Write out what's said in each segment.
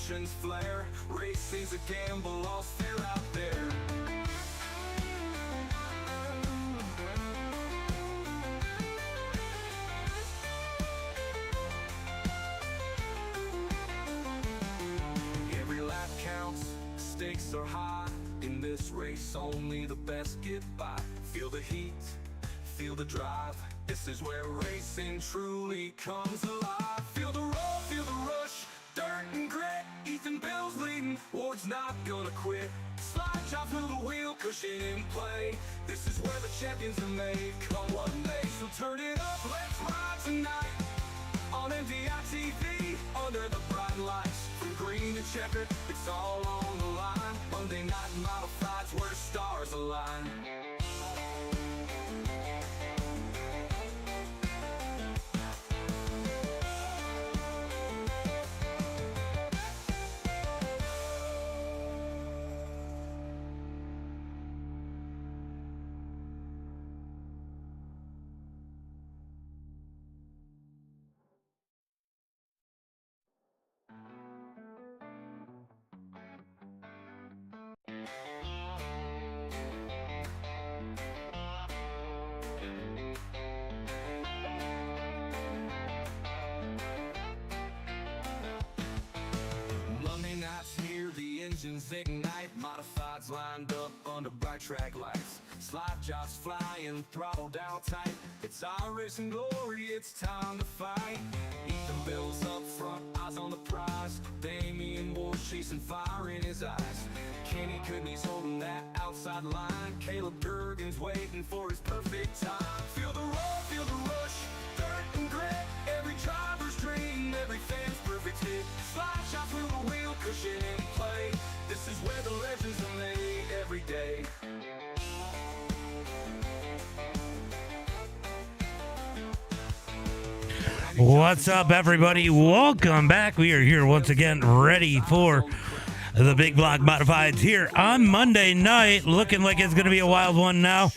Intentions flare, racing's a gamble, all still out there. Every lap counts, stakes are high. In this race, only the best get by. Feel the heat, feel the drive. This is where racing truly comes alive. Feel the roll, feel the rush, dirt and grit. Ethan Bell's leading, Ward's not gonna quit. Slide chop through the wheel, cushion in play. This is where the champions are made. Come what may, so turn it up, let's ride tonight. On MDI TV, under the bright lights. From green to checkered, it's all on the line. Monday night modifieds where stars align. Engines ignite, modifieds lined up under bright track lights. Slide jobs flying, throttle down tight. It's our racing glory, it's time to fight. Ethan Bell's up front, eyes on the prize. Damian Ward chasing fire in his eyes. Kenny Goodney's holding that outside line. Caleb Durgan's waiting for his perfect time. Feel the roll, feel the rush, dirt and grit. Every driver's dream, every fan's perfect hit. Slide shot through the wheel, cushion in play. This is where the legends are made every day. What's up, everybody? Welcome back. We are here once again, ready for the Big Block Modifieds here on Monday night. Looking like it's going to be a wild one now.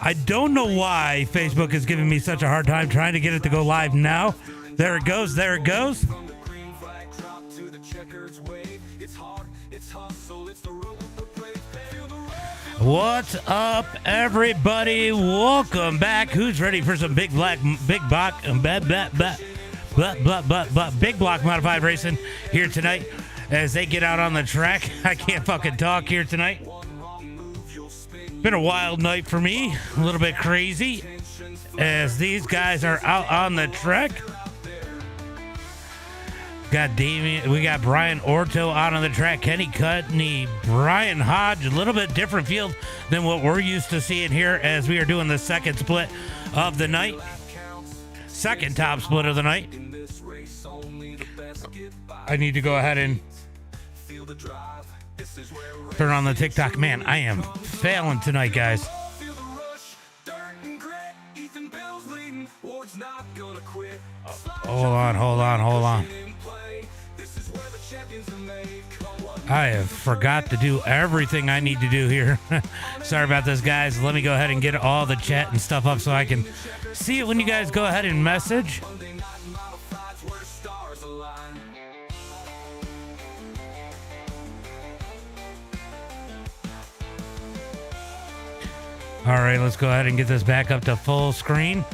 I don't know why Facebook is giving me such a hard time trying to get it to go live now. There it goes. There it goes. What's up, everybody? Welcome back. Who's ready for some big block modified racing here tonight as they get out on the track? I can't fucking talk here tonight. Been a wild night for me, a little bit crazy as these guys are out on the track. Got Damian, we got Brian Orto out on the track, Kenny Cudney, Brian Hodge, a little bit different field than what we're used to seeing here as we are doing the second split of the night. Second top split of the night. I need to go ahead and turn on the TikTok. Man, I am failing tonight, guys. Hold on. I have forgot to do everything I need to do here. Sorry about this, guys. Let me go ahead and get all the chat and stuff up so I can see it when you guys go ahead and message. All right, let's go ahead and get this back up to full screen.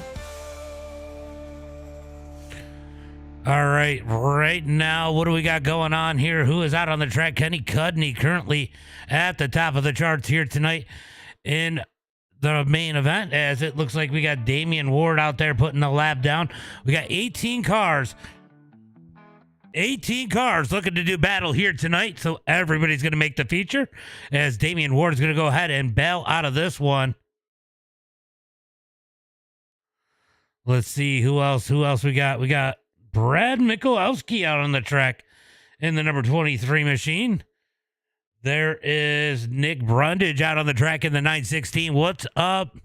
All right, right now, what do we got going on here? Who is out on the track? Kenny Cudney currently at the top of the charts here tonight in the main event, as it looks like we got Damian Ward out there putting the lap down. We got 18 cars looking to do battle here tonight, so everybody's going to make the feature as Damian Ward is going to go ahead and bail out of this one. Let's see who else we got. We got Brad Mikulowski out on the track in the number 23 machine. There is Nick Brundage out on the track in the 916. What's up?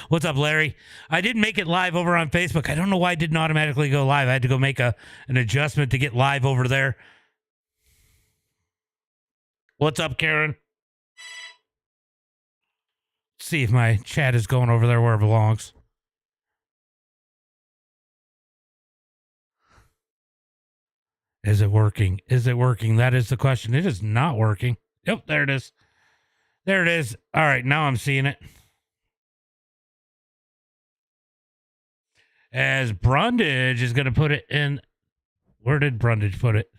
What's up, Larry? I didn't make it live over on Facebook. I don't know why it didn't automatically go live. I had to go make an adjustment to get live over there. What's up, Karen? Let's see if my chat is going over there where it belongs. Is it working? Is it working? That is the question. It is not working. Yep, there it is. There it is. All right, now I'm seeing it. As Brundage is going to put it in. Where did Brundage put it?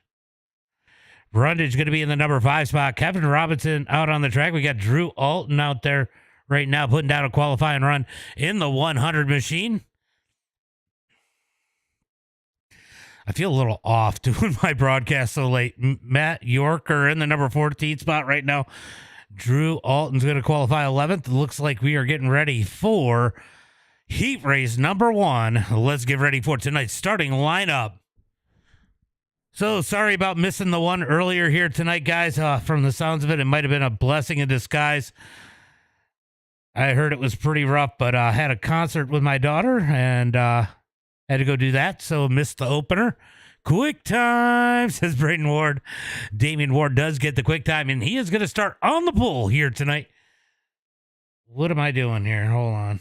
Brundage going to be in the number 5 spot. Kevin Robinson out on the track. We got Drew Alton out there right now putting down a qualifying run in the 100 machine. I feel a little off doing my broadcast so late. Matt Yorker in the number 14 spot right now. Drew Alton's going to qualify 11th. Looks like we are getting ready for heat race number 1. Let's get ready for tonight's starting lineup. So sorry about missing the one earlier here tonight, guys. From the sounds of it, it might have been a blessing in disguise. I heard it was pretty rough, but I had a concert with my daughter and had to go do that, so missed the opener. Quick time, says Braden Ward. Damian Ward does get the quick time, and he is going to start on the pole here tonight. What am I doing here? Hold on.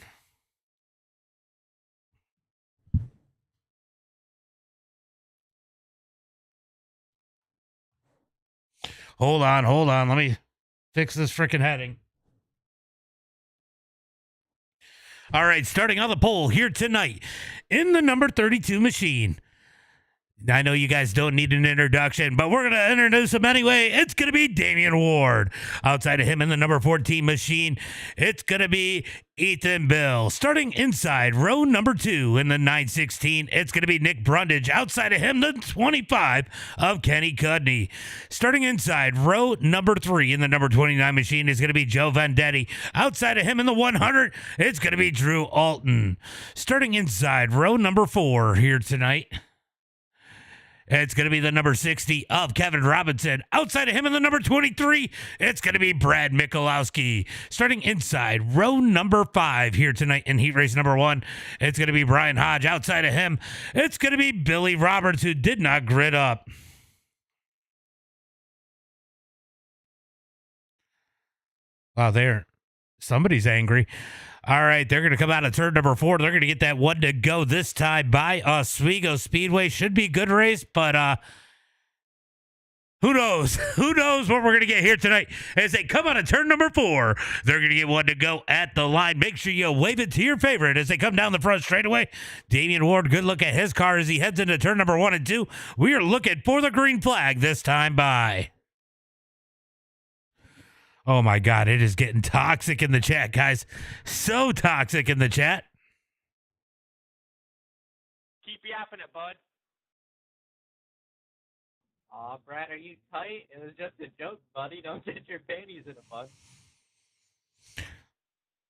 Hold on. Let me fix this freaking heading. All right, starting on the pole here tonight in the number 32 machine. I know you guys don't need an introduction, but we're going to introduce him anyway. It's going to be Damian Ward. Outside of him in the number 14 machine, it's going to be Ethan Bill. Starting inside row number 2 in the 916, it's going to be Nick Brundage. Outside of him, the 25 of Kenny Cudney. Starting inside row number 3 in the number 29 machine is going to be Joe Vendetti. Outside of him in the 100, it's going to be Drew Alton. Starting inside row number 4 here tonight, it's going to be the number 60 of Kevin Robinson. Outside of him in the number 23, it's going to be Brad Michalowski. Starting inside row number 5 here tonight in heat race number 1, it's going to be Brian Hodge. Outside of him, it's going to be Billy Roberts, who did not grid up. Wow, somebody's angry. All right, they're going to come out of turn number 4. They're going to get that one to go this time by Oswego Speedway. Should be a good race, but who knows? Who knows what we're going to get here tonight as they come out of turn number 4. They're going to get one to go at the line. Make sure you wave it to your favorite as they come down the front straightaway. Damian Ward, good look at his car as he heads into turn number 1 and 2. We are looking for the green flag this time by. Oh my God, it is getting toxic in the chat, guys. So toxic in the chat. Keep yapping it, bud. Aw, Brad, are you tight? It was just a joke, buddy. Don't get your panties in a bun.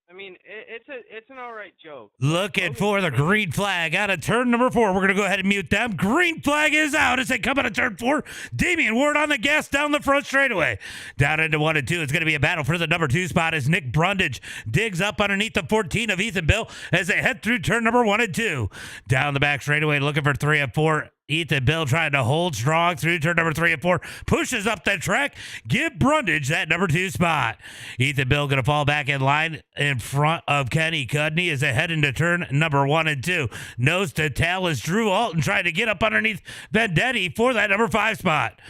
I mean, it's an all right joke. Looking for the green flag out of turn number 4. We're going to go ahead and mute them. Green flag is out as they come out of turn 4. Damian Ward on the gas down the front straightaway. Down into 1 and 2. It's going to be a battle for the number 2 spot as Nick Brundage digs up underneath the 14 of Ethan Bill as they head through turn number 1 and 2. Down the back straightaway looking for 3 and 4. Ethan Bill trying to hold strong through turn number 3 and 4. Pushes up the track. Give Brundage that number 2 spot. Ethan Bill going to fall back in line in front of Kenny Cudney as they head into turn number 1 and 2. Nose to tail is Drew Alton trying to get up underneath Vendetti for that number 5 spot.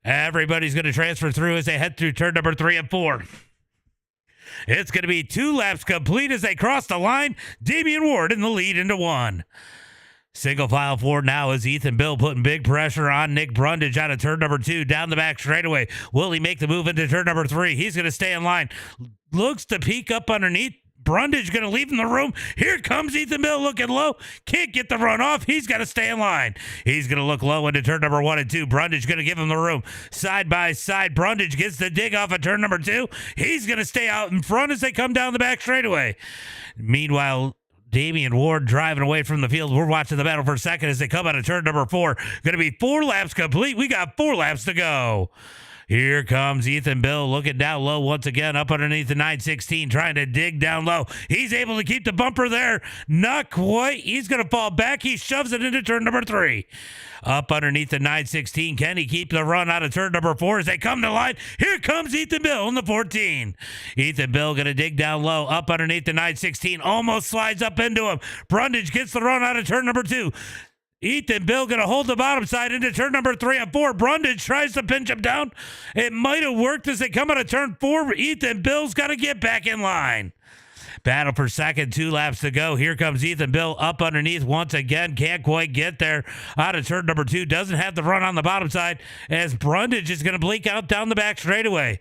Everybody's going to transfer through as they head through turn number 3 and 4. It's going to be 2 laps complete as they cross the line. Damian Ward in the lead into 1. Single file forward now is Ethan Bill putting big pressure on Nick Brundage out of turn number 2 down the back straightaway. Will he make the move into turn number 3? He's going to stay in line. Looks to peek up underneath. Brundage going to leave him the room. Here comes Ethan Bill looking low. Can't get the run off. He's got to stay in line. He's going to look low into turn number 1 and 2. Brundage going to give him the room. Side by side, Brundage gets the dig off of turn number 2. He's going to stay out in front as they come down the back straightaway. Meanwhile, Damian Ward driving away from the field. We're watching the battle for a second as they come out of turn number 4. Going to be 4 laps complete. We got 4 laps to go. Here comes Ethan Bill looking down low once again up underneath the 916, trying to dig down low. He's able to keep the bumper there. Not quite. He's going to fall back. He shoves it into turn number 3. Up underneath the 916. Can he keep the run out of turn number 4 as they come to line? Here comes Ethan Bill in the 14. Ethan Bill going to dig down low up underneath the 916. Almost slides up into him. Brundage gets the run out of turn number 2. Ethan Bill going to hold the bottom side into turn number 3 and 4. Brundage tries to pinch him down. It might have worked as they come out of turn 4. Ethan Bill's got to get back in line. Battle for second, 2 laps to go. Here comes Ethan Bill up underneath once again. Can't quite get there. Out of turn number 2. Doesn't have the run on the bottom side as Brundage is going to blink out down the back straightaway.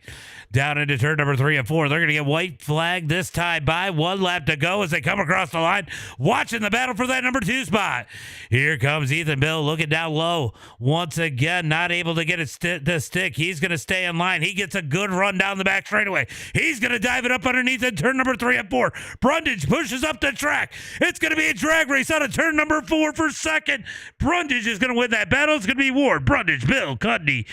Down into turn number 3 and 4. They're going to get white flag this time by 1 lap to go as they come across the line. Watching the battle for that number 2 spot. Here comes Ethan Bill looking down low. Once again, not able to get it to stick. He's going to stay in line. He gets a good run down the back straightaway. He's going to dive it up underneath in turn number 3 and 4. Brundage pushes up the track. It's going to be a drag race out of turn number 4 for second. Brundage is going to win that battle. It's going to be Ward, Brundage, Bill, Cudney,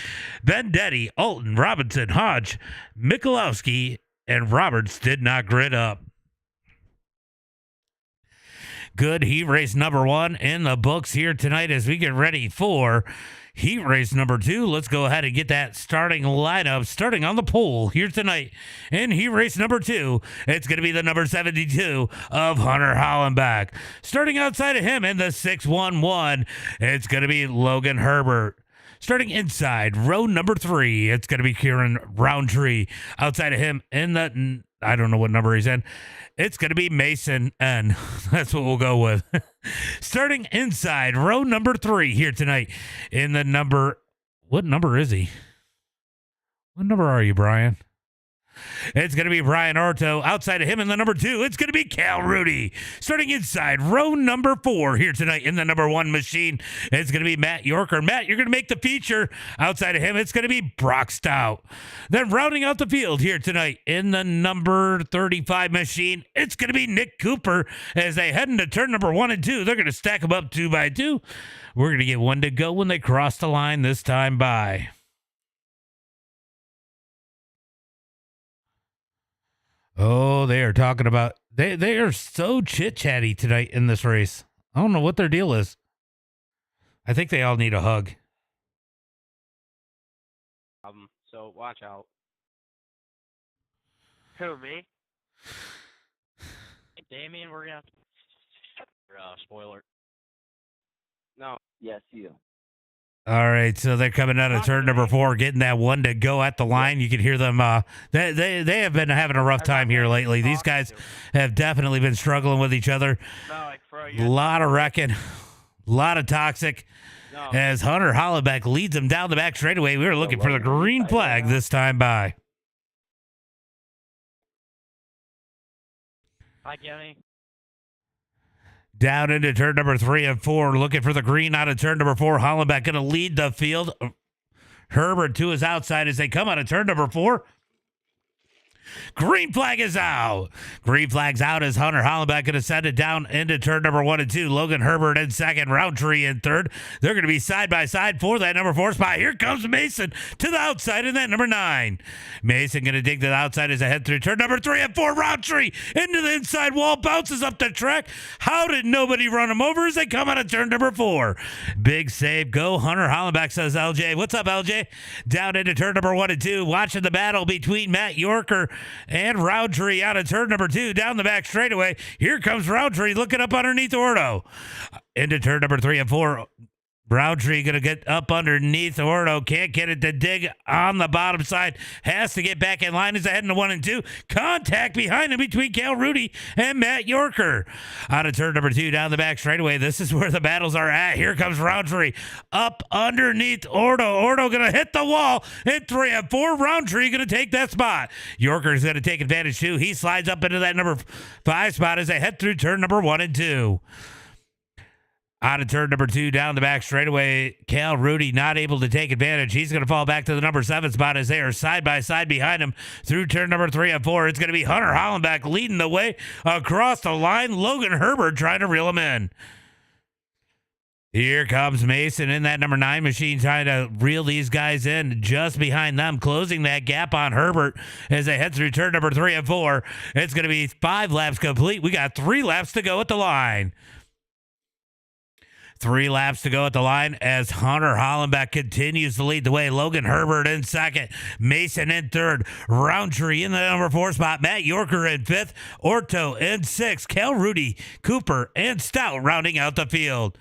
Vendetti, Alton, Robinson, Hodge, Michalowski, and Roberts did not grid up. Good heat race number 1 in the books here tonight as we get ready for heat race number 2. Let's go ahead and get that starting lineup starting on the pole here tonight. In heat race number 2, it's going to be the number 72 of Hunter Hollenbeck. Starting outside of him in the 611, it's going to be Logan Herbert. Starting inside, row number 3, it's going to be Kieran Roundtree. Outside of him in the, I don't know what number he's in, it's going to be Mason N. That's what we'll go with. Starting inside, row number 3 here tonight in the number, what number is he? What number are you, Brian? It's going to be Brian Orto. Outside of him in the number 2, it's going to be Cal Rudy. Starting inside, row number 4 here tonight in the number 1 machine, it's going to be Matt Yorker. Matt, you're going to make the feature. Outside of him, it's going to be Brock Stout. Then rounding out the field here tonight in the number 35 machine, it's going to be Nick Cooper. As they head into turn number 1 and 2, they're going to stack them up 2 by 2. We're going to get 1 to go when they cross the line this time by. Oh, they are talking about, they are so chit-chatty tonight in this race. I don't know what their deal is. I think they all need a hug. So watch out. Who, me? Hey, Damien, we're gonna have to spoiler. No. Yes, you. All right, so they're coming out of turn number 4, getting that 1 to go at the line. You can hear them. They have been having a rough time here lately. These guys have definitely been struggling with each other. A lot of wrecking, a lot of toxic. As Hunter Hollenbeck leads them down the back straightaway. We were looking for the green flag this time by. Hi, Kenny. Down into turn number 3 and 4, looking for the green out of turn number 4. Hollenbeck going to lead the field. Herbert to his outside as they come out of turn number 4. Green flag is out. Green flag's out as Hunter Hollenbeck going to send it down into turn number 1 and 2. Logan Herbert in second, Roundtree in third. They're going to be side by side for that number 4 spot. Here comes Mason to the outside in that number 9. Mason going to dig to the outside as they head through turn number 3 and 4. Roundtree into the inside wall, bounces up the track. How did nobody run him over as they come out of turn number 4? Big save. Go Hunter Hollenbeck, says LJ. What's up, LJ? Down into turn number 1 and 2. Watching the battle between Matt Yorker and Roundtree out of turn number 2 down the back straightaway. Here comes Roundtree looking up underneath Ordo. Into turn number 3 and 4. Roundtree going to get up underneath Ordo. Can't get it to dig on the bottom side. Has to get back in line as they head into 1 and 2. Contact behind him between Cal Rudy and Matt Yorker. Out of turn number 2 down the back straightaway. This is where the battles are at. Here comes Roundtree up underneath Ordo. Ordo going to hit the wall in 3 and 4. Roundtree going to take that spot. Yorker is going to take advantage too. He slides up into that number 5 spot as they head through turn number 1 and 2. Out of turn number 2, down the back straightaway, Cal Rudy not able to take advantage. He's going to fall back to the number 7 spot as they are side by side behind him through turn number 3 and 4. It's going to be Hunter Hollenbeck leading the way across the line. Logan Herbert trying to reel him in. Here comes Mason in that number 9 machine trying to reel these guys in just behind them, closing that gap on Herbert as they head through turn number 3 and 4. It's going to be 5 laps complete. We got 3 laps to go at the line. 3 laps to go at the line as Hunter Hollenbeck continues to lead the way. Logan Herbert in second. Mason in third. Roundtree in the number 4 spot. Matt Yorker in 5th. Orto in 6th. Cal Rudy, Cooper, and Stout rounding out the field.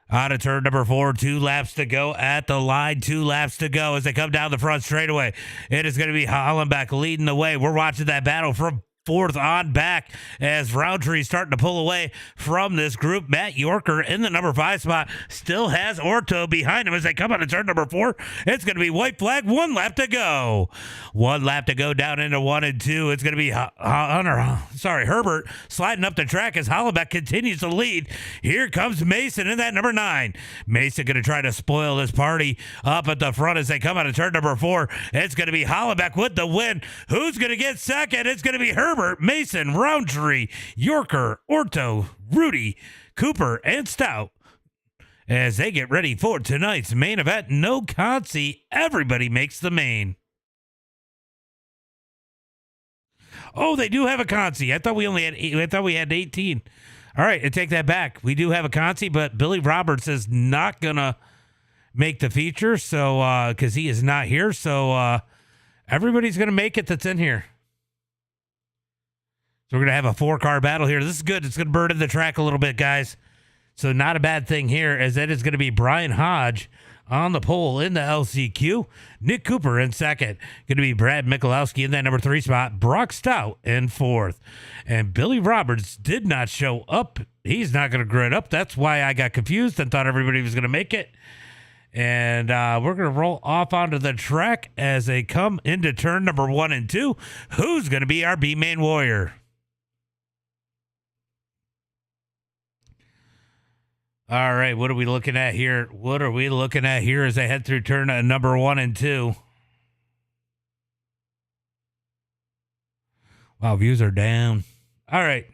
Out of turn number 4, 2 laps to go at the line, 2 laps to go as they come down the front straightaway. It is going to be Hollenbeck leading the way. We're watching that battle from fourth on back as Roundtree starting to pull away from this group. Matt Yorker in the number 5 spot still has Orto behind him as they come out of turn number 4. It's going to be white flag, 1 lap to go. 1 lap to go down into 1 and 2. It's going to be Herbert sliding up the track as Hollenbeck continues to lead. Here comes Mason in that number 9. Mason going to try to spoil this party up at the front as they come out of turn number 4. It's going to be Hollenbeck with the win. Who's going to get second? It's going to be Herbert, Mason, Roundtree, Yorker, Orto, Rudy, Cooper, and Stout as they get ready for tonight's main event. No Consi. Everybody makes the main. Oh, they do have a Consi. I thought we only had 8. I thought we had 18. All right, I take that back. We do have a Consi, but Billy Roberts is not gonna make the feature, so because he is not here. So everybody's gonna make it that's in here. So we're going to have a 4-car battle here. This is good. It's going to burden the track a little bit, guys. So not a bad thing here, as that is going to be Brian Hodge on the pole in the LCQ. Nick Cooper in second. Going to be Brad Michalowski in that number 3 spot. Brock Stout in 4th. And Billy Roberts did not show up. He's not going to grid up. That's why I got confused and thought everybody was going to make it. And we're going to roll off onto the track as they come into turn number 1 and 2. Who's going to be our B-Main Warrior? All right, what are we looking at here? What are we looking at here as they head through turn number 1 and 2? Wow, views are down. All right.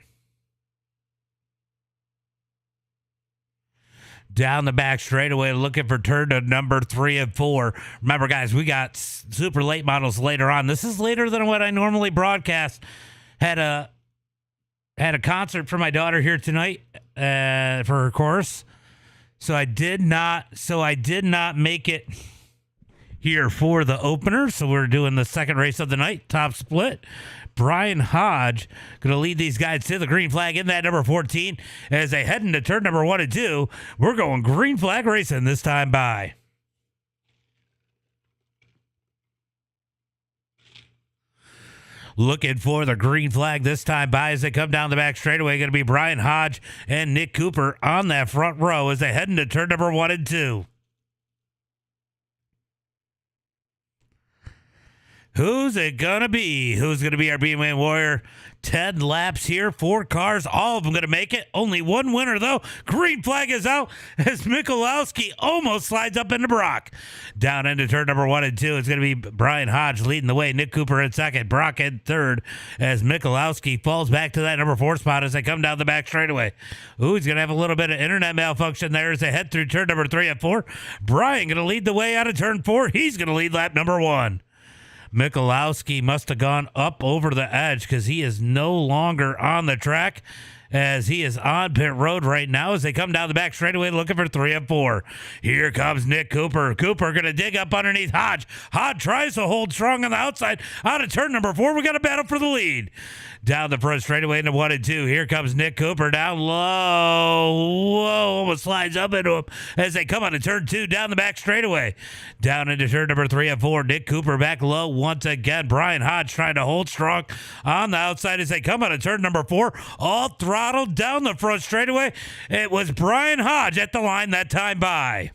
Down the back straightaway, looking for turn to number 3 and 4. Remember, guys, we got super late models later on. This is later than what I normally broadcast. Had a concert for my daughter here tonight for her course, so I did not make it here for the opener. So we're doing the second race of the night, top split. Brian Hodge going to lead these guys to the green flag in that number 14 as they head into turn number 1 and 2. We're going green flag racing this time by. Looking for the green flag this time by as they come down the back straightaway. Going to be Brian Hodge and Nick Cooper on that front row as they head into turn number 1 and 2. Who's it going to be? Who's going to be our B-Main Warrior? 10 laps here, 4 cars, all of them going to make it. Only one winner, though. Green flag is out as Michalowski almost slides up into Brock. Down into turn number 1 and 2. It's going to be Brian Hodge leading the way. Nick Cooper in second. Brock in third as Michalowski falls back to that number 4 spot as they come down the back straightaway. Ooh, he's going to have a little bit of internet malfunction there as they head through turn number 3 and 4. Brian going to lead the way out of turn 4. He's going to lead lap number 1. Michalowski must have gone up over the edge because he is no longer on the track as he is on pit road right now as they come down the back straightaway looking for 3 and 4. Here comes Nick Cooper. Cooper going to dig up underneath Hodge. Hodge tries to hold strong on the outside. Out of turn number 4, we got a battle for the lead. Down the front straightaway into 1 and 2. Here comes Nick Cooper down low. Whoa, almost slides up into him as they come on to turn 2 down the back straightaway. Down into turn number 3 and 4. Nick Cooper back low once again. Brian Hodge trying to hold strong on the outside as they come on to turn number 4. All throttled down the front straightaway. It was Brian Hodge at the line that time by.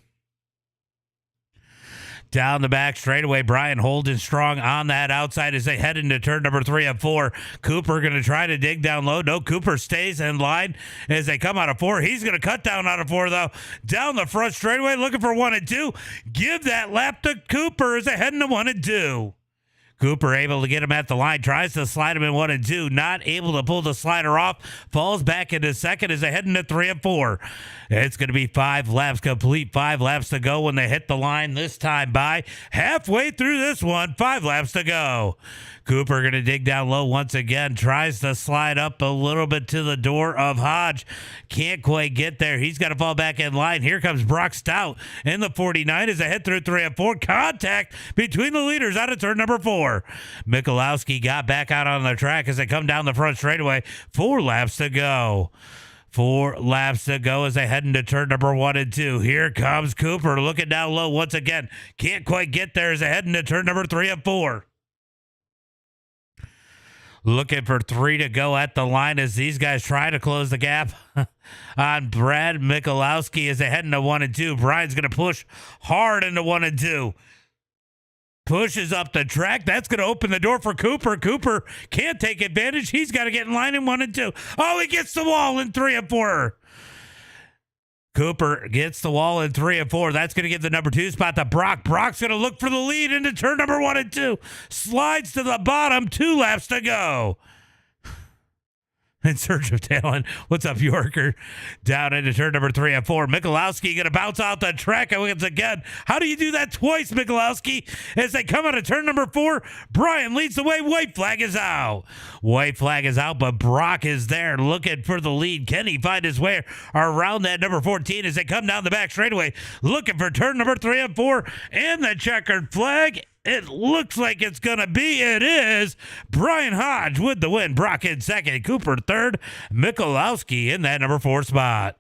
Down the back straightaway, Brian holding strong on that outside as they head into turn number 3 and 4. Cooper going to try to dig down low. No, Cooper stays in line as they come out of 4. He's going to cut down out of 4, though. Down the front straightaway, looking for 1 and 2. Give that lap to Cooper as they head into 1 and 2. Cooper able to get him at the line, tries to slide him in 1 and 2, not able to pull the slider off, falls back into second as they head into 3 and 4. It's going to be 5 laps complete, 5 laps to go when they hit the line this time by. Halfway through this one, 5 laps to go. Cooper going to dig down low once again, tries to slide up a little bit to the door of Hodge. Can't quite get there. He's got to fall back in line. Here comes Brock Stout in the 49 as they head through 3 and 4. Contact between the leaders out of turn number 4. Michalowski got back out on the track as they come down the front straightaway. 4 laps to go. 4 laps to go as they head into turn number 1 and 2. Here comes Cooper looking down low once again. Can't quite get there as they head into turn number 3 and 4. Looking for 3 to go at the line as these guys try to close the gap on Brad Michalowski as they head into 1 and 2. Brian's going to push hard into 1 and 2. Pushes up the track. That's going to open the door for Cooper. Cooper can't take advantage. He's got to get in line in 1 and 2. Oh, he gets the wall in 3 and 4. Cooper gets the wall in 3 and 4. That's going to give the number 2 spot to Brock. Brock's going to look for the lead into turn number 1 and 2. Slides to the bottom. 2 laps to go. In search of talent. What's up, Yorker? Down into turn number 3 and 4. Michalowski going to bounce out the track once again. How do you do that twice, Michalowski? As they come out of turn number 4, Brian leads the way. White flag is out. White flag is out, but Brock is there looking for the lead. Can he find his way around that number 14 as they come down the back straightaway, looking for turn number 3 and 4 and the checkered flag? It looks like it's going to be. It is. Brian Hodge with the win. Brock in second. Cooper third. Michalowski in that number 4 spot.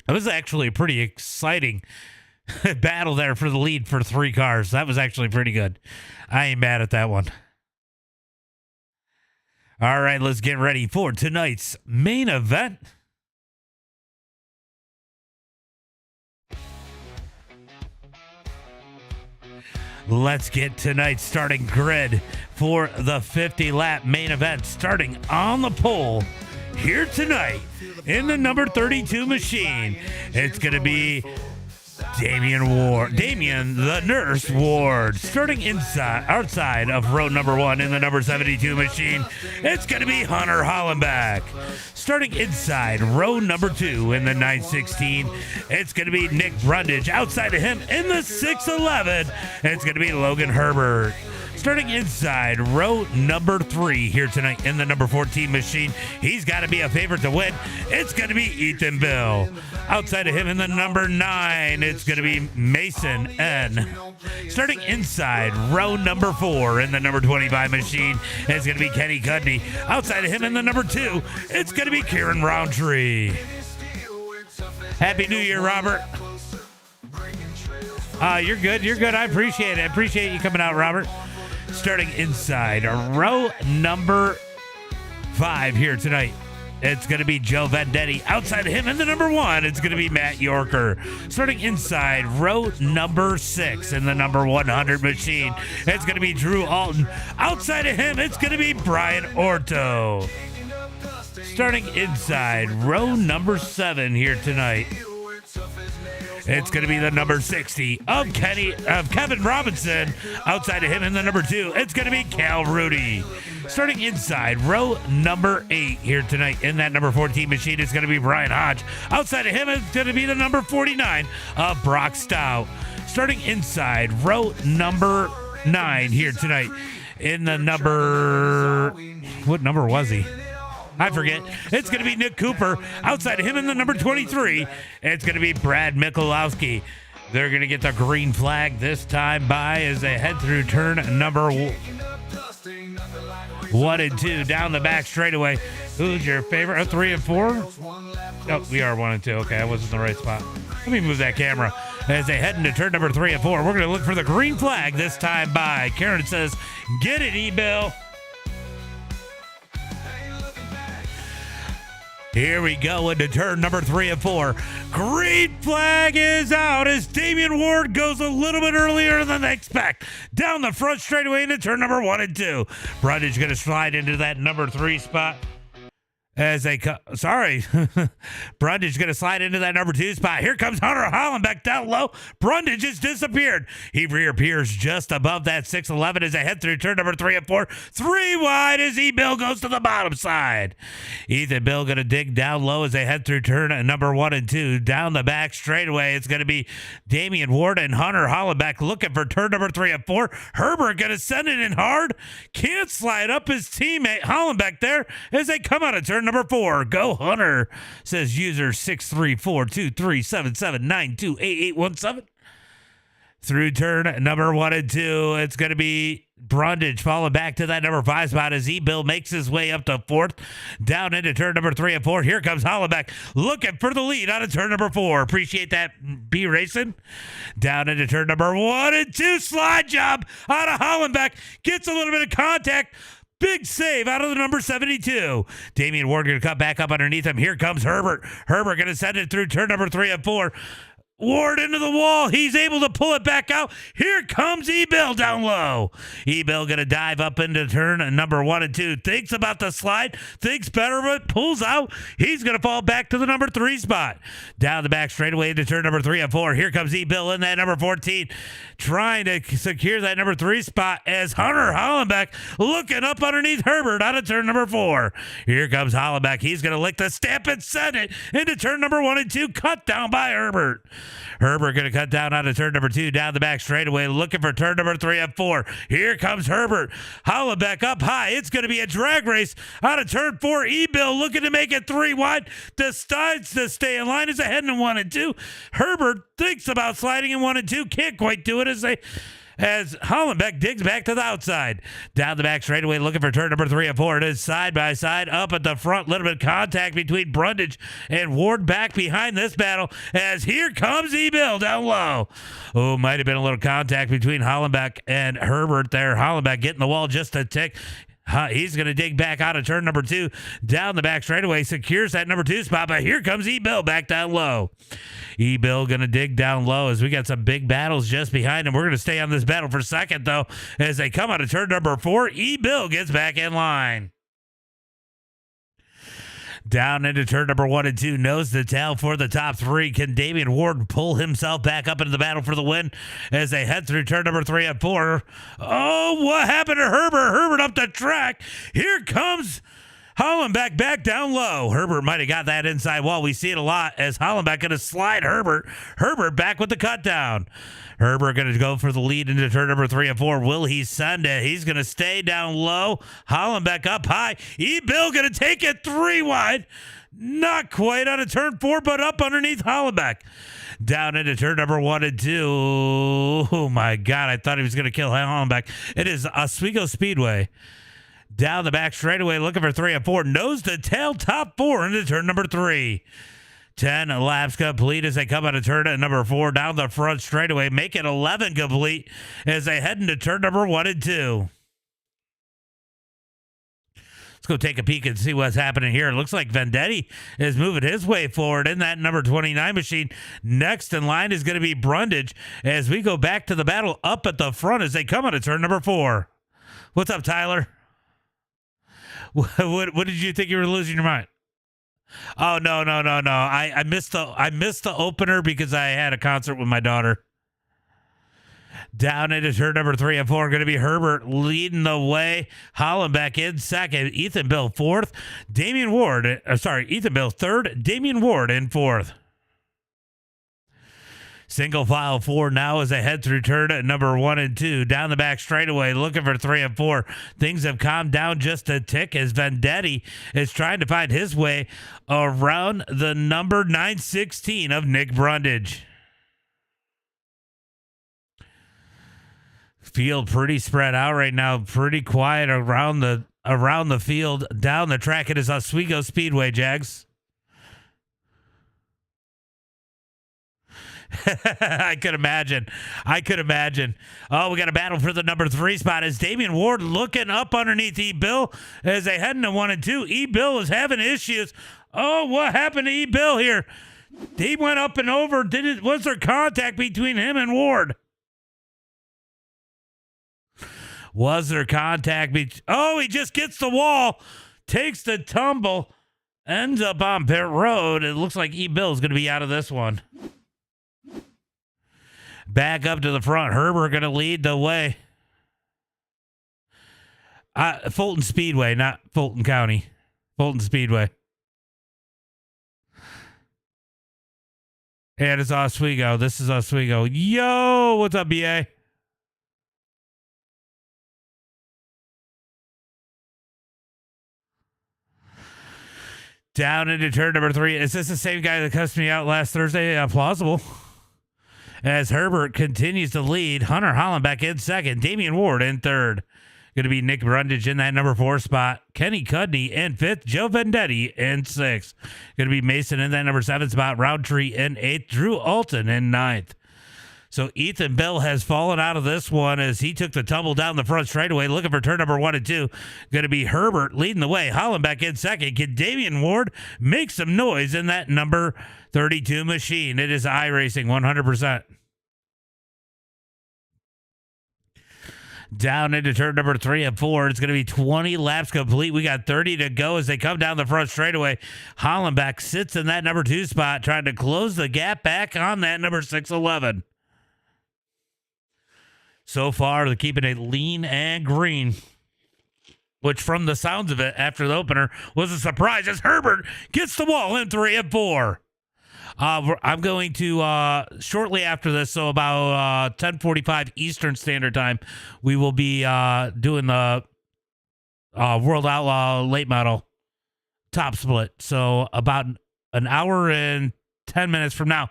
It was actually a pretty exciting battle there for the lead for 3 cars. That was actually pretty good. I ain't mad at that one. All right, let's get ready for tonight's main event. Let's get tonight's starting grid for the 50-lap main event, starting on the pole here tonight in the number 32 machine. It's going to be Damian the Nurse Ward, starting outside of row number 1 in the number 72 machine. It's going to be Hunter Hollenbeck. Starting inside row number 2 in the 916, it's going to be Nick Brundage. Outside of him in the 611, it's going to be Logan Herbert. Starting inside row number 3 here tonight in the number 14 machine, he's got to be a favorite to win. It's going to be Ethan Bill. Outside of him in the number 9, it's going to be Mason N. Starting inside row number 4 in the number 25 machine, it's going to be Kenny Cudney. Outside of him in the number 2, it's going to be Kieran Roundtree. Happy New Year, Robert. You're good. You're good. I appreciate it. I appreciate you coming out, Robert. Starting inside row number 5 here tonight, it's going to be Joe Vendetti. Outside of him in the number 1, it's going to be Matt Yorker. Starting inside row number 6 in the number 100 machine, it's going to be Drew Alton. Outside of him, it's going to be Brian Orto. Starting inside row number 7 here tonight, it's going to be the number 60 of Kevin Robinson. Outside of him in the number 2, it's going to be Cal Rudy. Starting inside row number 8 here tonight in that number 14 machine, it's going to be Brian Hodge. Outside of him, it's going to be the number 49 of Brock Stout. Starting inside row number 9 here tonight in the number... What number was he? I forget. It's going to be Nick Cooper. Outside of him in the number 23, it's going to be Brad Michalowski. They're going to get the green flag this time by as they head through turn number 1 and 2 down the back straightaway. Who's your favorite? 3 and 4? Oh, we are 1 and 2. Okay, I was in the right spot. Let me move that camera. As they head into turn number 3 and 4, we're going to look for the green flag this time by. Karen says, get it, E-Bill. Here we go into turn number 3 and 4. Green flag is out as Damian Ward goes a little bit earlier than they expect. Down the front straightaway into turn number 1 and 2. Brundage going to slide into that number 3 spot. As they Brundage going to slide into that number 2 spot. Here comes Hunter Hollenbeck down low. Brundage has disappeared. He reappears just above that 611 as they head through turn number 3 and 4. 3 wide as E-Bill goes to the bottom side. Ethan Bill going to dig down low as they head through turn number 1 and 2. Down the back straightaway, it's going to be Damian Ward and Hunter Hollenbeck looking for turn number 3 and 4. Herbert going to send it in hard. Can't slide up his teammate Hollenbeck there as they come out of turn number 4. Go Hunter, says user 6342377928817. Through turn number 1 and 2, it's going to be Brundage falling back to that number 5 spot as E-Bill makes his way up to 4th. Down into turn number 3 and 4. Here comes Hollenbeck looking for the lead out of turn number 4. Appreciate that, B Racing. Down into turn number 1 and 2. Slide job out of Hollenbeck. Gets a little bit of contact. Big save out of the number 72. Damian Ward going to cut back up underneath him. Here comes Herbert. Herbert going to send it through turn number 3 and 4. Ward into the wall. He's able to pull it back out. Here comes E-Bill down low. E-Bill going to dive up into turn number 1 and 2. Thinks about the slide. Thinks better of it. Pulls out. He's going to fall back to the number 3 spot. Down the back straightaway into turn number 3 and 4. Here comes E-Bill in that number 14. Trying to secure that number 3 spot as Hunter Hollenbeck looking up underneath Herbert out of turn number 4. Here comes Hollenbeck. He's going to lick the stamp and send it into turn number 1 and 2. Cut down by Herbert. Herbert going to cut down out of turn number 2, down the back straightaway, looking for turn number 3 and 4. Here comes Herbert. Hollenbeck up high. It's going to be a drag race out of turn 4. E-Bill looking to make it 3 wide. Decides to stay in line. Is ahead in 1 and 2. Herbert thinks about sliding in 1 and 2. Can't quite do it as Hollenbeck digs back to the outside. Down the back straightaway, looking for turn number 3 and 4. It is side by side up at the front. Little bit of contact between Brundage and Ward back behind this battle as here comes E-Bill down low. Oh, might have been a little contact between Hollenbeck and Herbert there. Hollenbeck getting the wall just a tick. He's going to dig back out of turn number 2. Down the back straightaway, secures that number 2 spot, but here comes E-Bill back down low. E-Bill going to dig down low as we got some big battles just behind him. We're going to stay on this battle for a second, though, as they come out of turn number 4. E-Bill gets back in line. Down into turn number 1 and 2, nose to tail for the top 3. Can Damian Ward pull himself back up into the battle for the win as they head through turn number 3 and 4? Oh, what happened to Herbert? Herbert up the track. Here comes Hollenbeck back down low. Herbert might have got that inside wall. We see it a lot as Hollenbeck going to slide Herbert. Herbert back with the cut down. Herbert going to go for the lead into turn number 3 and 4. Will he send it? He's going to stay down low. Hollenbeck up high. E-Bill going to take it 3 wide. Not quite out of turn 4, but up underneath Hollenbeck. Down into turn number 1 and 2. Oh, my God. I thought he was going to kill Hollenbeck. It is Oswego Speedway. Down the back straightaway, looking for 3 and 4. Nose to tail, top 4 into turn number 3. 10 laps complete as they come out of turn at number 4. Down the front straightaway, make it 11 complete as they head into turn number 1 and 2. Let's go take a peek and see what's happening here. It looks like Vendetti is moving his way forward in that number 29 machine. Next in line is going to be Brundage as we go back to the battle up at the front as they come out of turn number 4. What's up, Tyler? What did you think you were losing your mind? Oh, no. I missed the opener because I had a concert with my daughter. Down into turn number 3 and 4, going to be Herbert leading the way. Hollenbeck in second. Ethan Bill fourth. Ethan Bill third. Damian Ward in fourth. Single file 4 now as they head through turn at number 1 and 2. Down the back straightaway, looking for 3 and 4. Things have calmed down just a tick as Vendetti is trying to find his way around the number 916 of Nick Brundage. Field pretty spread out right now, pretty quiet around the field. Down the track, it is Oswego Speedway, Jags. I could imagine. Oh, we got a battle for the number 3 spot as Damian Ward looking up underneath E-Bill as they head into 1 and 2. E-Bill is having issues. Oh, what happened to E-Bill here? He went up and over. Was there contact between him and Ward? Was there contact? Oh, he just gets the wall, takes the tumble, ends up on pit road. It looks like E-Bill is going to be out of this one. Back up to the front. Herbert going to lead the way. Fulton Speedway, not Fulton County. Fulton Speedway. And it's Oswego. This is Oswego. Yo, what's up, BA? Down into turn number 3. Is this the same guy that cussed me out last Thursday? Plausible. as Herbert continues to lead. Hunter Hollenbeck in second. Damian Ward in third. Going to be Nick Brundage in that number 4 spot. Kenny Cudney in 5th. Joe Vendetti in 6th. Going to be Mason in that number 7 spot. Roundtree in 8th. Drew Alton in 9th. So Ethan Bell has fallen out of this one as he took the tumble down the front straightaway, looking for turn number 1 and 2. Going to be Herbert leading the way. Hollenbeck in second. Can Damian Ward make some noise in that number 32 machine? It is iRacing 100%. Down into turn number 3 and 4. It's going to be 20 laps complete. We got 30 to go as they come down the front straightaway. Hollenbeck sits in that number 2 spot, trying to close the gap back on that number 611. So far, they're keeping it lean and green, which from the sounds of it after the opener was a surprise as Herbert gets the wall in 3 and 4. I'm going to, shortly after this, so about 10:45 Eastern Standard Time, we will be doing the World Outlaw Late Model Top Split. So about an hour and 10 minutes from now,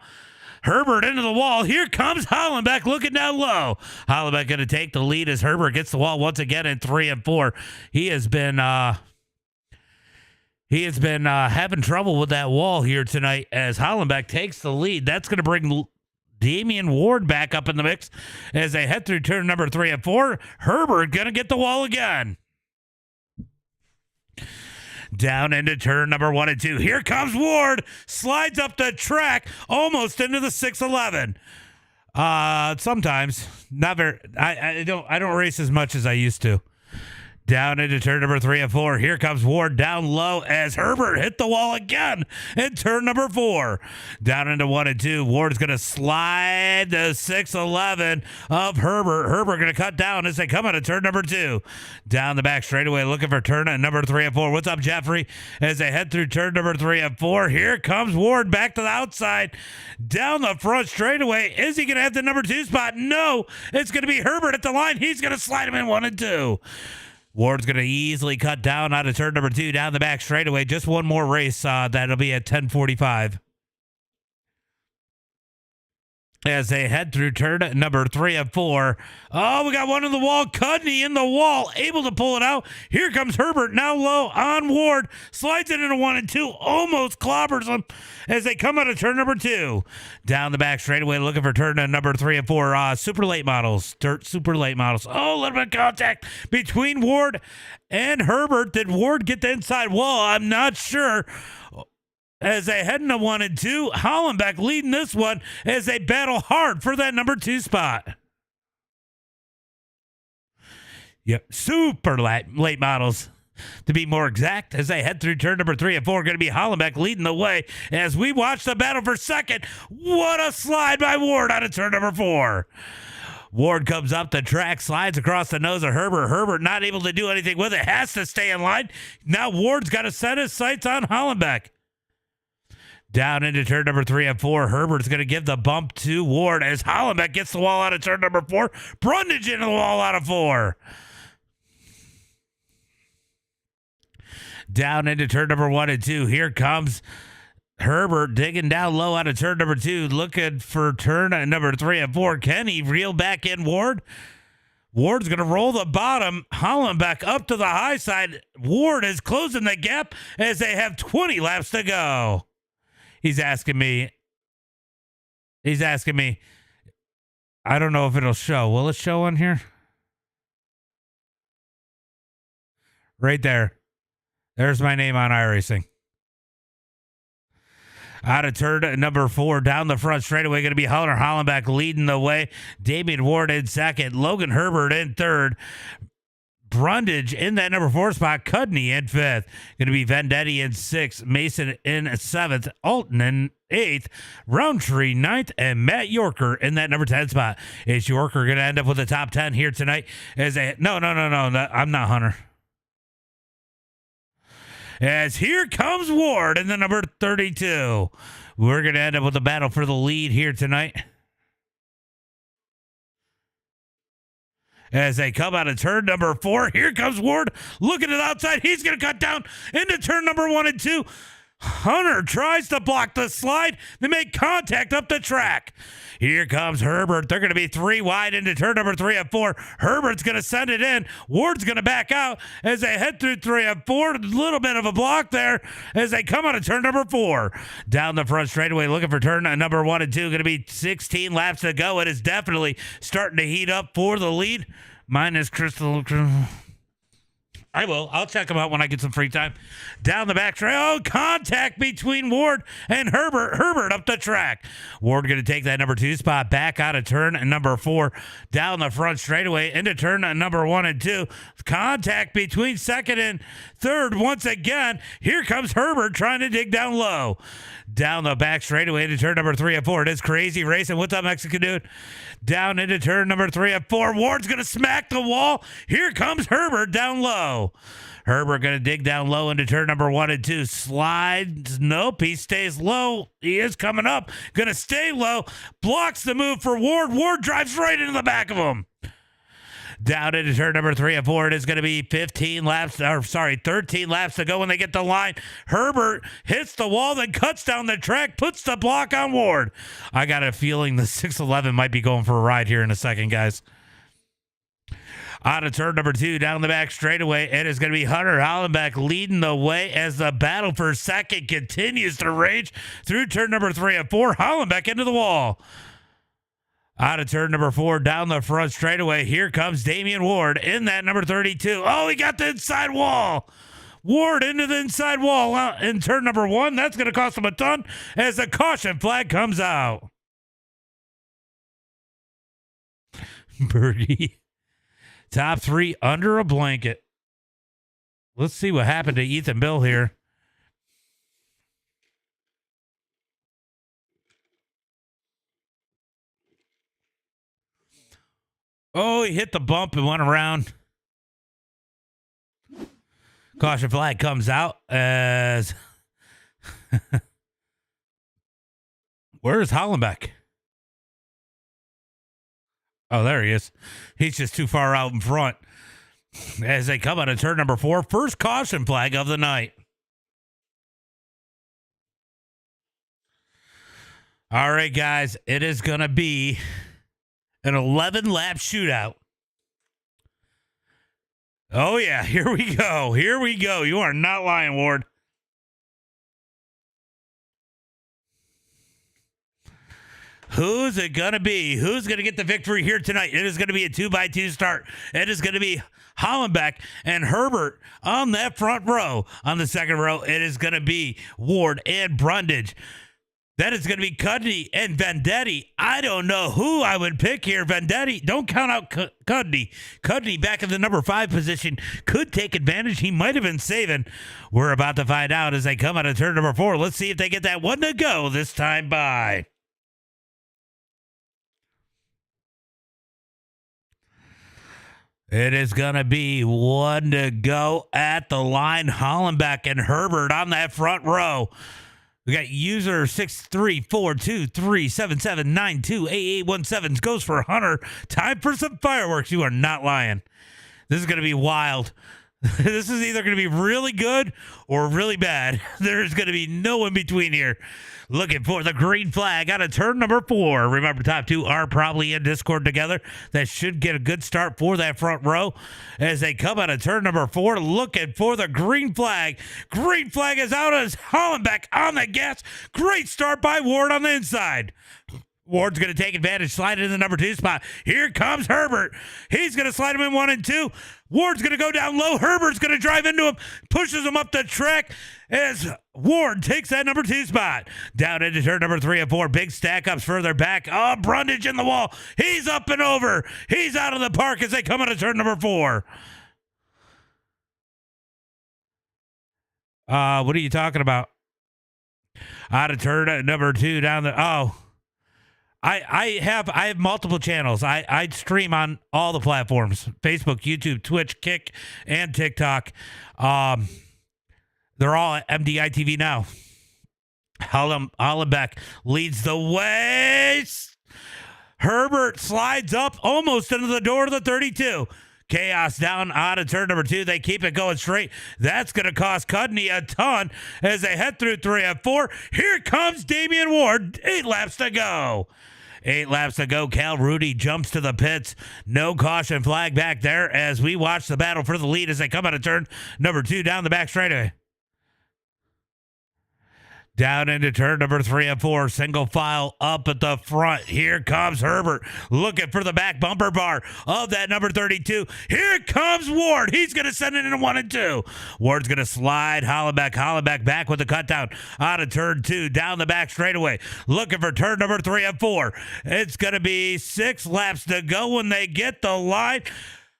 Herbert into the wall. Here comes Hollenbeck looking down low. Hollenbeck going to take the lead as Herbert gets the wall once again in 3 and 4. He has been having trouble with that wall here tonight as Hollenbeck takes the lead. That's going to bring Damian Ward back up in the mix as they head through turn number 3 and 4. Herbert going to get the wall again. Down into turn number 1 and 2. Here comes Ward. Slides up the track almost into the 611. Sometimes not very. I don't race as much as I used to. Down into turn number 3 and 4. Here comes Ward down low as Herbert hit the wall again in turn number 4. Down into 1 and 2. Ward's going to slide the 611 of Herbert. Herbert going to cut down as they come out of turn number 2. Down the back straightaway looking for turn number 3 and 4. What's up, Jeffrey? As they head through turn number 3 and 4. Here comes Ward back to the outside. Down the front straightaway. Is he going to have the number 2 spot? No. It's going to be Herbert at the line. He's going to slide him in 1 and 2. Ward's going to easily cut down out of turn number 2 down the back straightaway. Just one more race. That'll be at 10:45. As they head through turn number 3 and 4. Oh, we got one in the wall. Cudney in the wall, able to pull it out. Here comes Herbert, now low on Ward. Slides it into 1 and 2. Almost clobbers them as they come out of turn number 2. Down the back straightaway, looking for turn number 3 and 4. Super late models. Dirt super late models. Oh, a little bit of contact between Ward and Herbert. Did Ward get the inside wall? I'm not sure. As they head into 1 and 2, Hollenbeck leading this one as they battle hard for that number 2 spot. Yep, super late models to be more exact. As they head through turn number 3 and 4, going to be Hollenbeck leading the way as we watch the battle for second. What a slide by Ward out of turn number 4. Ward comes up the track, slides across the nose of Herbert. Herbert not able to do anything with it, has to stay in line. Now Ward's got to set his sights on Hollenbeck. Down into turn number 3 and 4. Herbert's going to give the bump to Ward as Hollenbeck gets the wall out of turn number 4. Brundage into the wall out of 4. Down into turn number 1 and 2. Here comes Herbert digging down low out of turn number 2. Looking for turn number 3 and 4. Can he reel back in Ward? Ward's going to roll the bottom. Hollenbeck up to the high side. Ward is closing the gap as they have 20 laps to go. He's asking me. I don't know if it'll show. Will it show on here? Right there. There's my name on iRacing. Out of turn number 4, down the front straightaway, going to be Hunter Hollenbeck leading the way. Damian Ward in second. Logan Herbert in third. Brundage in that number 4 spot. Cudney in 5th. Going to be Vendetti in 6th. Mason in 7th. Alton in 8th. Roundtree 9th. And Matt Yorker in that number 10 spot. Is Yorker going to end up with the top 10 here tonight? No. I'm not Hunter. As here comes Ward in the number 32. We're going to end up with a battle for the lead here tonight. As they come out of turn number 4, here comes Ward looking to the outside. He's going to cut down into turn number 1 and 2. Hunter tries to block the slide. They make contact up the track. Here comes Herbert. They're going to be 3 wide into turn number 3 of 4. Herbert's going to send it in. Ward's going to back out as they head through 3 of 4. A little bit of a block there as they come out of turn number 4. Down the front straightaway, looking for turn number 1 and 2. Going to be 16 laps to go. It is definitely starting to heat up for the lead. Minus Crystal. I will. I'll check them out when I get some free time. Down the back trail. Oh, contact between Ward and Herbert. Herbert up the track. Ward going to take that number 2 spot back out of turn number 4. Down the front straightaway into turn number 1 and 2. Contact between second and third once again. Here comes Herbert trying to dig down low. Down the back straightaway into turn number 3 and 4. It is crazy racing. What's up, Mexican dude? Down into turn number 3 and 4. Ward's going to smack the wall. Here comes Herbert down low. Herbert going to dig down low into turn number 1 and 2. Slides. Nope. He stays low. He is coming up. Going to stay low. Blocks the move for Ward. Ward drives right into the back of him. Down into turn number 3 and 4. It is going to be 13 laps, or sorry, 13 laps to go when they get the line. Herbert hits the wall, then cuts down the track, puts the block on Ward. I got a feeling the 611 might be going for a ride here in a second, guys. Out of turn number 2, down the back straightaway, it is going to be Hunter Hollenbeck leading the way as the battle for second continues to rage through turn number 3 and 4. Hollenbeck into the wall. Out of turn number 4, down the front straightaway, here comes Damian Ward in that number 32. Oh, he got the inside wall. Ward into the inside wall in turn number 1. That's going to cost him a ton as the caution flag comes out. Birdie. Top 3 under a blanket. Let's see what happened to Ethan Bill here. Oh, he hit the bump and went around. Caution flag comes out as... Where's Hollenbeck? Oh, there he is. He's just too far out in front. As they come out of turn number 4, first caution flag of the night. All right, guys, it is going to be an 11-lap shootout. Oh, yeah, here we go. Here we go. You are not lying, Ward. Who's it going to be? Who's going to get the victory here tonight? It is going to be a 2x2 start. It is going to be Hollenbeck and Herbert on that front row. On the second row, it is going to be Ward and Brundage. That is going to be Cudney and Vendetti. I don't know who I would pick here. Vendetti, don't count out Cudney. Cudney back in the number 5 position could take advantage. He might have been saving. We're about to find out as they come out of turn number 4. Let's see if they get that one to go this time by. It is going to be one to go at the line. Hollenbeck and Herbert on that front row. We got user 6342377928817 goes for Hunter. Time for some fireworks. You are not lying. This is going to be wild. This is either going to be really good or really bad. There's going to be no in between here. Looking for the green flag out of turn number 4. Remember, top 2 are probably in Discord together. That should get a good start for that front row as they come out of turn number 4. Looking for the green flag. Green flag is out as Hollenbeck on the gas. Great start by Ward on the inside. Ward's going to take advantage, slide in the number 2 spot. Here comes Herbert. He's going to slide him in 1 and 2. Ward's going to go down low. Herbert's going to drive into him, pushes him up the track as Ward takes that number 2 spot. Down into turn number 3 and 4. Big stack ups further back. Oh, Brundage in the wall. He's up and over. He's out of the park as they come out of turn number 4. What are you talking about? Out of turn number 2 down the... Oh. I have multiple channels. I stream on all the platforms: Facebook, YouTube, Twitch, Kick, and TikTok. They're all at MDI TV now. Hollenbeck leads the way. Herbert slides up almost into the door of the 32. Chaos down out of turn number 2. They keep it going straight. That's going to cost Cudney a ton as they head through 3 and 4. Here comes Damian Ward. 8 laps to go. 8 laps to go. Cal Rudy jumps to the pits. No caution flag back there as we watch the battle for the lead as they come out of turn number 2 down the back straightaway. Down into turn number 3 and 4. Single file up at the front. Here comes Herbert looking for the back bumper bar of that number 32. Here comes Ward. He's going to send it into 1 and 2. Ward's going to slide Hollenbeck back with the cut down out of turn 2 down the back straightaway. Looking for turn number 3 and 4. It's going to be 6 laps to go when they get the line.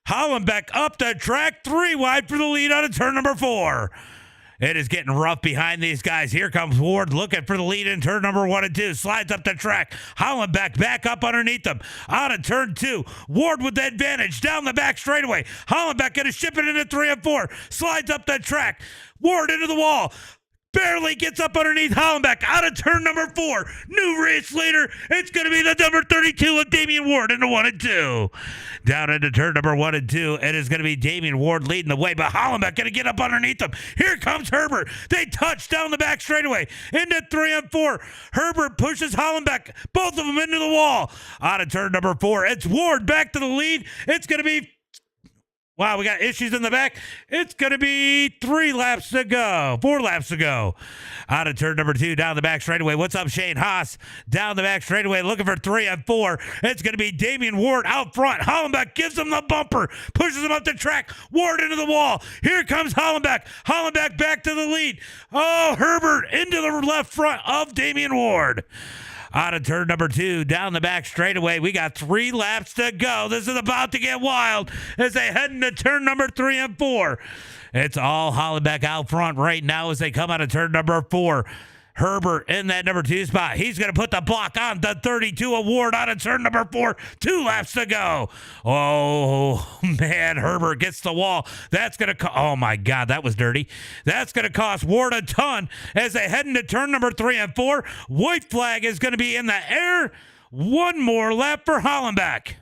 Hollenbeck up the track, 3 wide for the lead out of turn number 4. It is getting rough behind these guys. Here comes Ward looking for the lead in turn number 1 and 2. Slides up the track. Hollenbeck back up underneath them. Out of turn 2. Ward with the advantage down the back straightaway. Hollenbeck going to ship it into 3 and 4. Slides up the track. Ward into the wall. Barely gets up underneath Hollenbeck out of turn number 4. New race leader. It's going to be the number 32 of Damian Ward into 1 and 2. Down into turn number 1 and 2. It is going to be Damian Ward leading the way, but Hollenbeck going to get up underneath him. Here comes Herbert. They touch down the back straightaway into 3 and 4. Herbert pushes Hollenbeck, both of them into the wall. Out of turn number 4. It's Ward back to the lead. It's going to be wow, we got issues in the back. It's going to be 4 laps to go. Out of turn number 2, down the back straightaway. What's up, Shane Haas? Down the back straightaway, looking for 3 and 4. It's going to be Damian Ward out front. Hollenbeck gives him the bumper, pushes him up the track. Ward into the wall. Here comes Hollenbeck. Hollenbeck back to the lead. Oh, Herbert into the left front of Damian Ward. Out of turn number 2, down the back straightaway. We got 3 laps to go. This is about to get wild as they head into turn number 3 and 4. It's all Hollenbeck out front right now as they come out of turn number 4. Herbert in that number 2 spot. He's going to put the block on the 32 award out of turn number 4. 2 laps to go. Oh, man. Herbert gets the wall. That's going to oh, my God. That was dirty. That's going to cost Ward a ton as they head into turn number 3 and 4. White flag is going to be in the air. 1 more lap for Hollenbeck.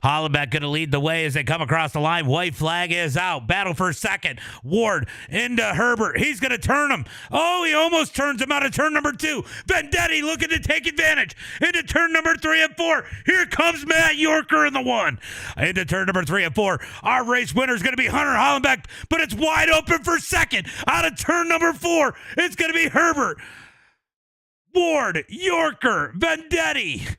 Hollenbeck going to lead the way as they come across the line. White flag is out. Battle for second. Ward into Herbert. He's going to turn him. Oh, he almost turns him out of turn number 2. Vendetti looking to take advantage into turn number 3 and 4. Here comes Matt Yorker in the 1. Into turn number 3 and 4. Our race winner is going to be Hunter Hollenbeck, but it's wide open for second. Out of turn number 4, it's going to be Herbert, Ward, Yorker, Vendetti,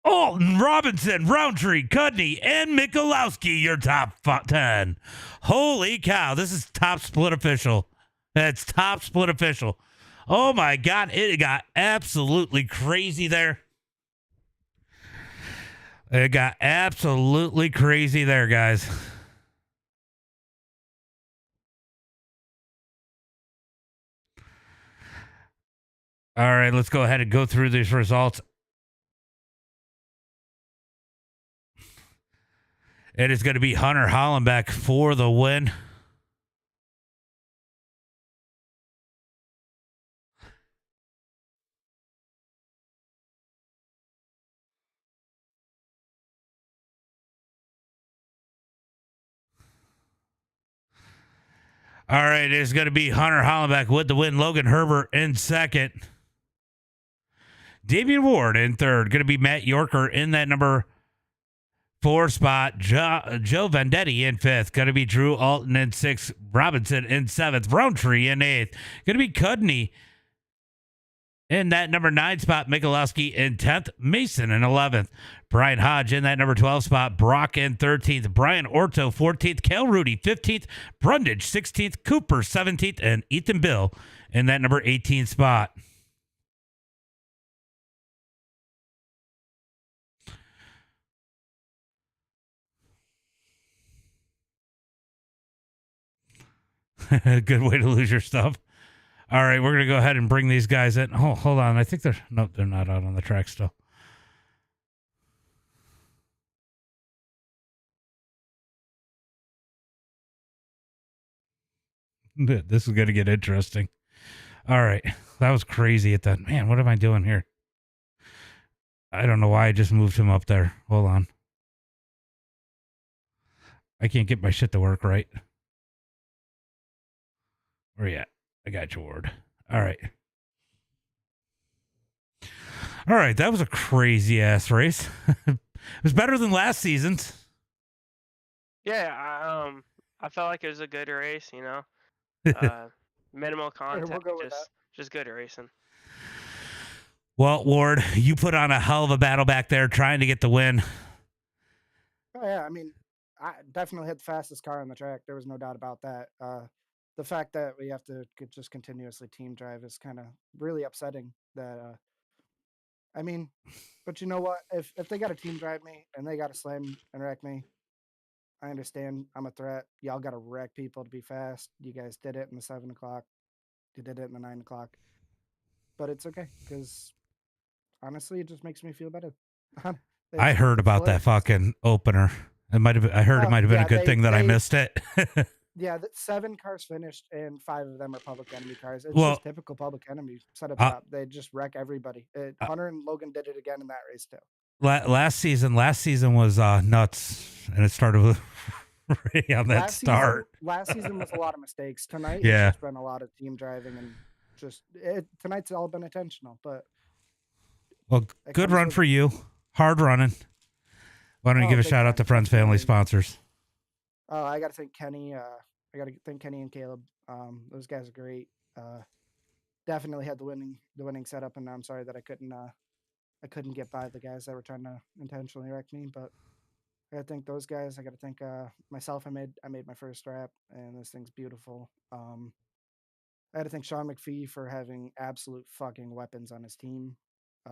Alton, Robinson, Roundtree, Cudney, and Michalowski, your top 10. Holy cow, this is top split official. That's top split official. Oh my God, it got absolutely crazy there. It got absolutely crazy there, guys. All right, let's go ahead and go through these results. It is going to be Hunter Hollenbeck for the win. All right, it is going to be Hunter Hollenbeck with the win. Logan Herbert in second. Damian Ward in third. Going to be Matt Yorker in that number 4 spot. Joe Vendetti in 5th. Going to be Drew Alton in 6th. Robinson in 7th. Roundtree in 8th. Going to be Cudney in that number 9 spot. Michalowski in 10th. Mason in 11th. Brian Hodge in that number 12 spot. Brock in 13th. Brian Orto 14th. Cal Rudy 15th. Brundage 16th. Cooper 17th. And Ethan Bill in that number 18 spot. Good way to lose your stuff. All right, we're going to go ahead and bring these guys in. Oh, hold on. I think they're not out on the track still. This is going to get interesting. All right. That was crazy at that. Man, what am I doing here? I don't know why I just moved him up there. Hold on. I can't get my shit to work right. Where you at? I got you, Ward. All right. All right, that was a crazy ass race. It was better than last season's. Yeah, I felt like it was a good race, you know. Minimal contact, we'll go with that. just good racing. Well, Ward, you put on a hell of a battle back there trying to get the win. Oh yeah, I mean, I definitely had the fastest car on the track. There was no doubt about that. The fact that we have to just continuously team drive is kind of really upsetting. That I mean, but you know what? If they got to team drive me and they got to slam and wreck me, I understand. I'm a threat. Y'all got to wreck people to be fast. You guys did it in the 7 o'clock. You did it in the 9 o'clock. But it's okay because honestly, it just makes me feel better. I heard It's about that hilarious. fucking opener. It might have. I heard it might have been Yeah, a good thing that I missed it. Yeah, 7 cars finished, and 5 of them are Public Enemy cars. It's Well, just typical Public Enemy setup uh, shop. They just wreck everybody. Hunter and Logan did it again in that race too. last season was nuts, and it started with right on that start. Last season was a lot of mistakes. Tonight, Yeah. it's just been a lot of team driving and just tonight's all been intentional. But Well, it good comes run with- for you. Hard running. Why don't you Oh, give a big shout out time. to friends, family, Definitely. sponsors? Oh, I got to thank Kenny. I got to thank Kenny and Caleb. Those guys are great. Definitely had the winning setup, and I'm sorry that I couldn't get by the guys that were trying to intentionally wreck me. But I got to thank those guys. I got to thank myself. I made my first wrap, and this thing's beautiful. I had to thank Sean McPhee for having absolute fucking weapons on his team. I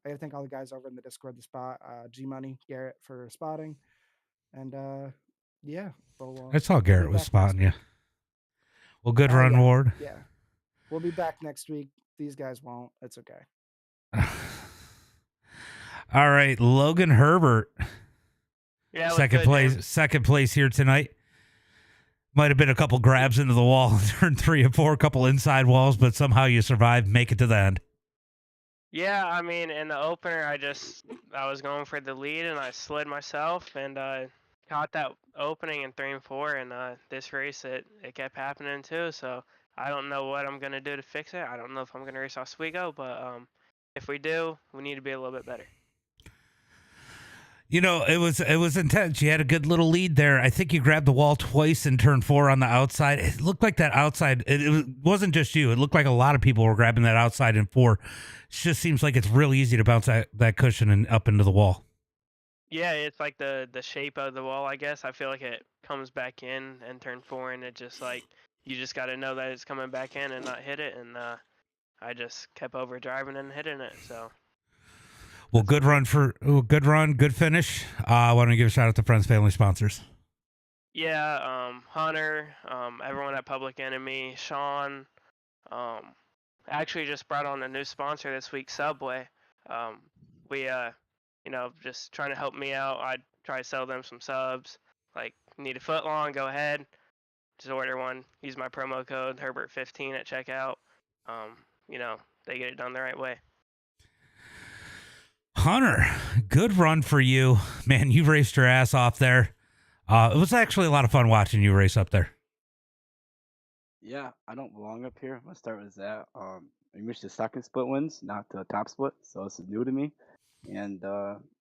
got to thank all the guys over in the Discord, the spot, G Money, Garrett for spotting, and yeah. I saw Garrett was spotting you. Well, good run, yeah, Ward. Yeah, we'll be back next week. These guys won't. It's okay. All right, Logan Herbert. Yeah, second place here tonight. Might have been a couple grabs into the wall, turn 3 and 4, a couple inside walls, but somehow you survived, make it to the end. Yeah, I mean, in the opener, I was going for the lead and I slid myself and caught that opening in 3 and 4. And this race, it kept happening too. So I don't know what I'm gonna do to fix it. I don't know if I'm gonna race Oswego, but if we do, we need to be a little bit better. You know, it was intense. You had a good little lead there. I think you grabbed the wall twice in turn 4 on the outside. It looked like that outside. It wasn't just you. It looked like a lot of people were grabbing that outside in 4. It just seems like it's really easy to bounce that cushion and up into the wall. Yeah, it's like the shape of the wall, I guess. I feel like it comes back in turn 4, and it just like you just got to know that it's coming back in and not hit it. And I just kept over driving and hitting it. So. Well, good run, good finish. Why don't you give a shout out to friends, family, sponsors? Yeah, Hunter, everyone at Public Enemy, Sean, actually just brought on a new sponsor this week, Subway. We, just trying to help me out. I try to sell them some subs. Like, need a foot long, go ahead, just order one. Use my promo code Herbert15 at checkout. They get it done the right way. Hunter, good run for you. Man, you raced your ass off there. It was actually a lot of fun watching you race up there. Yeah, I don't belong up here. I'm gonna start with that. I missed the second split wins, not the top split, so this is new to me. And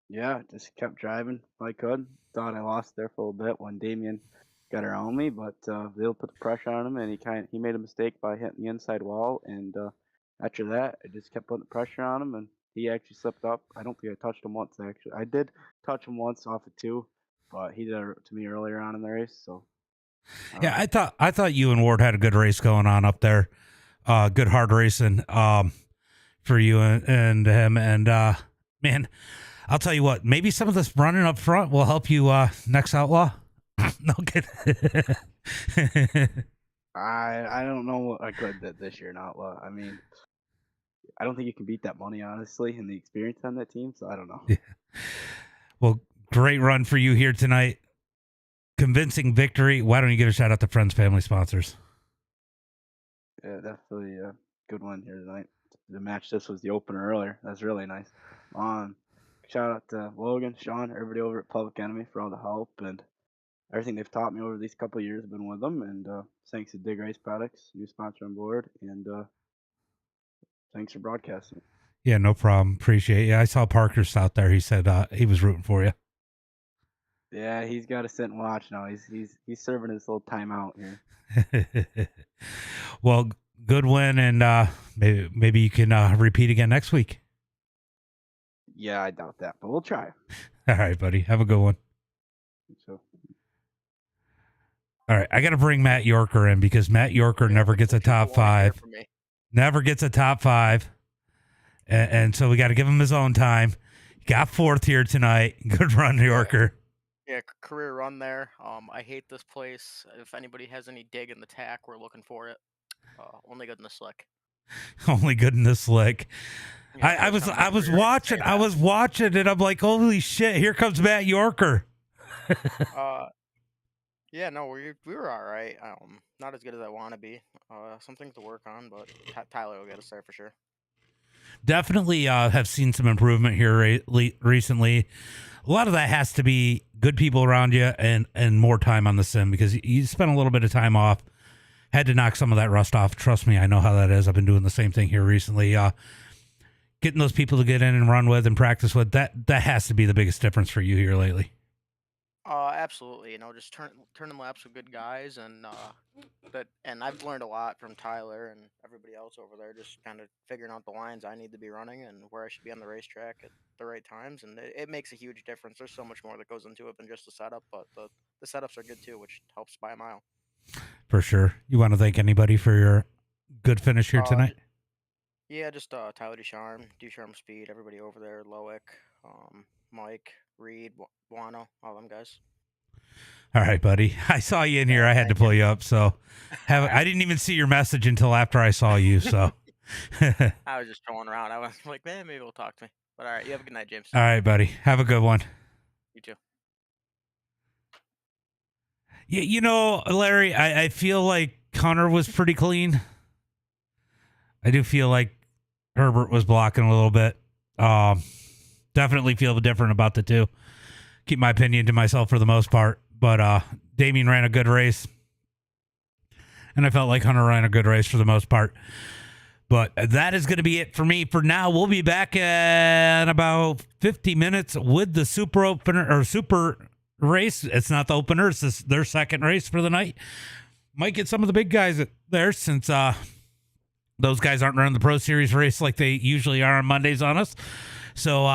yeah, just kept driving if I could. Thought I lost there for a little bit when Damien got around me, but they'll put the pressure on him, and he made a mistake by hitting the inside wall. And after that, I just kept putting the pressure on him, and he actually slipped up. I don't think I touched him once. Actually, I did touch him once off of 2, but he did it to me earlier on in the race. So yeah, I thought you and Ward had a good race going on up there. Good hard racing for you and him. And man, I'll tell you what, maybe some of this running up front will help you next Outlaw. No kidding. I don't know what I could this year in Outlaw. I mean, I don't think you can beat that money, honestly, and the experience on that team. So I don't know. Yeah. Well, great run for you here tonight. Convincing victory. Why don't you give a shout out to friends, family, sponsors? Yeah, definitely a good one here tonight. The match this was the opener earlier. That's really nice. Shout out to Logan, Sean, everybody over at Public Enemy for all the help, and everything they've taught me over these couple of years. I've been with them, and thanks to Dig Race Products, new sponsor on board, and thanks for broadcasting. Yeah, no problem. Appreciate it. I saw Parker's out there. He said he was rooting for you. Yeah, he's got to sit and watch now. He's serving his little timeout here. Well, good win, and maybe you can repeat again next week. Yeah, I doubt that, but we'll try. All right, buddy. Have a good one. So, All right, I got to bring Matt Yorker in because Matt Yorker never gets a top five. Never gets a top five. And so we got to give him his own time. Got fourth here tonight. Good run, Yorker. Yeah, career run there. I hate this place. If anybody has any dig in the tack, we're looking for it. Only good in the slick. Only good in the slick. Yeah, I was first watching. time I was watching, and I'm like, holy shit! Here comes Matt Yorker. Yeah, no, we were all right. Not as good as I want to be. Some things to work on, but Tyler will get us there for sure. Definitely have seen some improvement here recently. A lot of that has to be good people around you and more time on the sim because you spent a little bit of time off. Had to knock some of that rust off. Trust me, I know how that is. I've been doing the same thing here recently. Getting those people to get in and run with and practice with, that has to be the biggest difference for you here lately. Absolutely. You know, just turning laps with good guys, and I've learned a lot from Tyler and everybody else over there. Just kind of figuring out the lines I need to be running and where I should be on the racetrack at the right times, and it makes a huge difference. There's so much more that goes into it than just the setup, but the setups are good too, which helps by a mile. For sure. You want to thank anybody for your good finish here tonight? Yeah, just Tyler Ducharme Speed, everybody over there, Loic, Mike, Reed, Wano, all them guys. All right, buddy. I saw you in here. I had to pull you up, so I didn't even see your message until after I saw you. So I was just trolling around. I was like, man, maybe we'll talk to me. But all right, you have a good night, James. All right, buddy. Have a good one. You too. Yeah, you know, Larry, I feel like Connor was pretty clean. I do feel like Herbert was blocking a little bit. Definitely feel different about the two. Keep my opinion to myself for the most part. But Damien ran a good race. And I felt like Hunter ran a good race for the most part. But that is going to be it for me for now. We'll be back in about 50 minutes with the super opener or super race. It's not the opener. It's their second race for the night. Might get some of the big guys there since those guys aren't running the Pro Series race like they usually are on Mondays on us. So,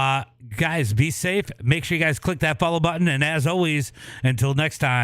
guys, be safe. Make sure you guys click that follow button. And as always, until next time.